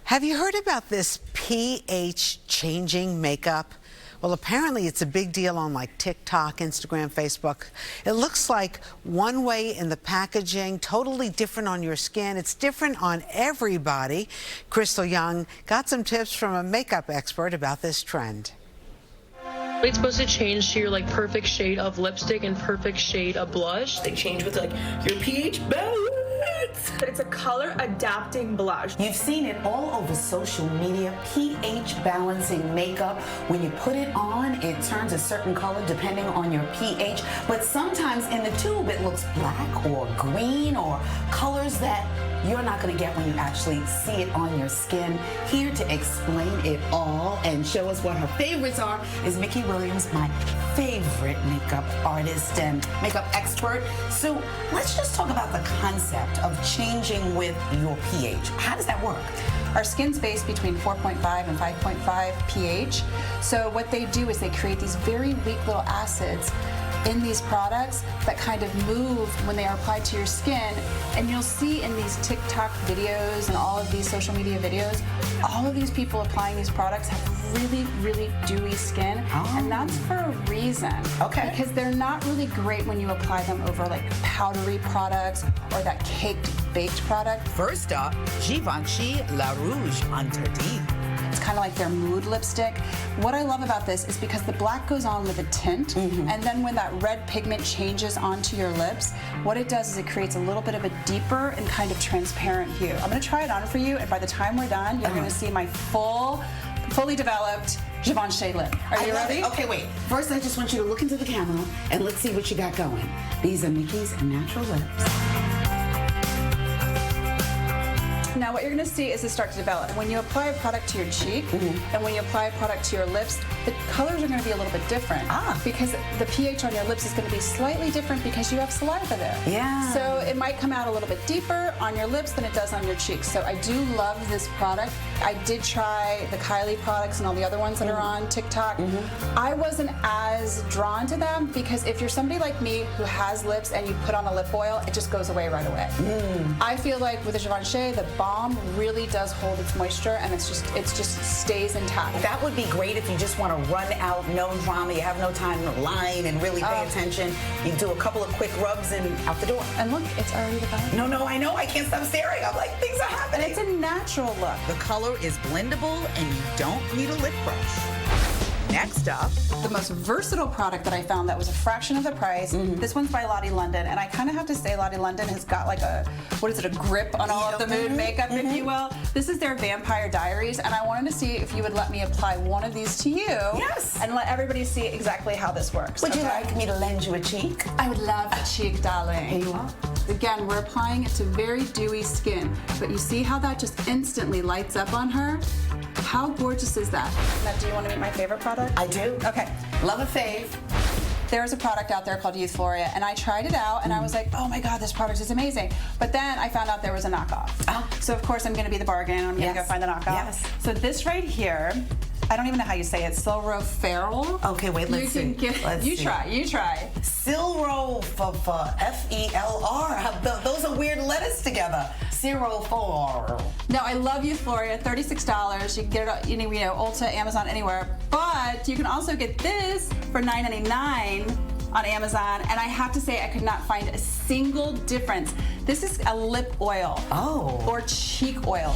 Have you heard about this pH changing makeup? Well, apparently it's a big deal on like TikTok, Instagram, Facebook. It looks like one way in the packaging, totally different on your skin. It's different on everybody. Crystal Young got some tips from a makeup expert about this trend. It's supposed to change to your perfect shade of lipstick and perfect shade of blush. They change with your pH balance. It's a color adapting blush. You've seen it all over social media, pH balancing makeup. When you put it on, it turns a certain color depending on your pH. But sometimes in the tube, it looks black or green or colors that you're not going to get when you actually see it on your skin. Here to explain it all and show us what her favorites are is Mickey Williams, my favorite makeup artist and makeup expert. So let's just talk about the concept of changing with your pH. How does that work? Our skin's based between 4.5 and 5.5 pH. So what they do is they create these very weak little acids in these products that kind of move when they are applied to your skin. And you'll see in these TikTok videos and all of these social media videos, all of these people applying these products have really, really dewy skin. Oh. And that's for a reason. Okay. Because they're not really great when you apply them over powdery products or that caked baked product. First up, Givenchy La Rouge Interdit. It's kind of like their mood lipstick. What I love about this is because the black goes on with a tint, and then when that red pigment changes onto your lips, what it does is it creates a little bit of a deeper and kind of transparent hue. I'm going to try it on for you, and by the time we're done, you're going to see my fully developed Givenchy lip. Are you ready? Okay, wait. First, I just want you to look into the camera, and let's see what you got going. These are Mickey's natural lips. Now what you're going to see is it start to develop. When you apply a product to your cheek and when you apply a product to your lips, the colors are going to be a little bit different. Because the pH on your lips is going to be slightly different because you have saliva there. Yeah. So it might come out a little bit deeper on your lips than it does on your cheeks. So I do love this product. I did try the Kylie products and all the other ones that are on TikTok. I wasn't as drawn to them because if you're somebody like me who has lips and you put on a lip oil, it just goes away right away. I feel like with the Givenchy, the Baume really does hold its moisture and it just stays intact. That would be great if you just want to run out, no drama, you have no time to line and really pay attention. You do a couple of quick rubs and out the door. And look, it's already developed. No, I know. I can't stop staring. I'm like, things are happening. And it's a natural look. The color is blendable and you don't need a lip brush. Next up, the most versatile product that I found that was a fraction of the price. This one's by Lottie London, and I kind of have to say Lottie London has got a grip on all of the mood makeup, if you will. This is their Vampire Diaries, and I wanted to see if you would let me apply one of these to you. Yes. And let everybody see exactly how this works. Would you like me to lend you a cheek? I would love a cheek, darling. Here you are. Again, we're applying it to very dewy skin, but you see how that just instantly lights up on her? How gorgeous is that? Now, do you want to meet my favorite product? I do. Okay. Love a fave. There's a product out there called Euphoria, and I tried it out, and I was like, oh my God, this product is amazing. But then I found out there was a knockoff. So of course I'm going to be the bargain, and I'm going to go find the knockoff. Yes. So this right here, I don't even know how you say it, Silroferol. Okay, wait, let's see. You try. Silro for F-E-L-R. Those are weird letters together. Silroferol. No, I love Euphoria, $36. You can get it on Ulta, Amazon, anywhere. But you can also get this for $9.99 on Amazon, and I have to say I could not find a single difference. This is a lip oil. Oh. Or cheek oil.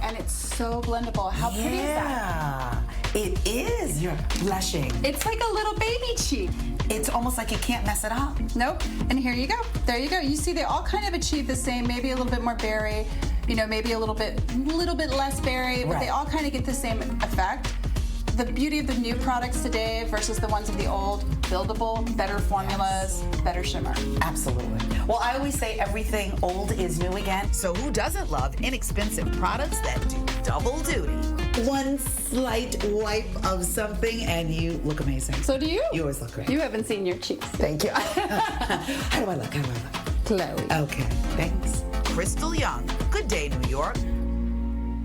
And it's so blendable. How pretty is that? It is. You're blushing. It's like a little baby cheek. It's almost like you can't mess it up. Nope. And here you go. There you go. You see they all kind of achieve the same, maybe a little bit more berry, maybe a little bit less berry, but they all kind of get the same effect. The beauty of the new products today versus the ones of the old, buildable, better formulas, better shimmer. Absolutely. Well, I always say everything old is new again. So who doesn't love inexpensive products that do double duty? One slight wipe of something and you look amazing. So do you? You always look great. You haven't seen your cheeks. Thank you. How do I look? Chloe. Okay, thanks. Crystal Young, Good Day, New York.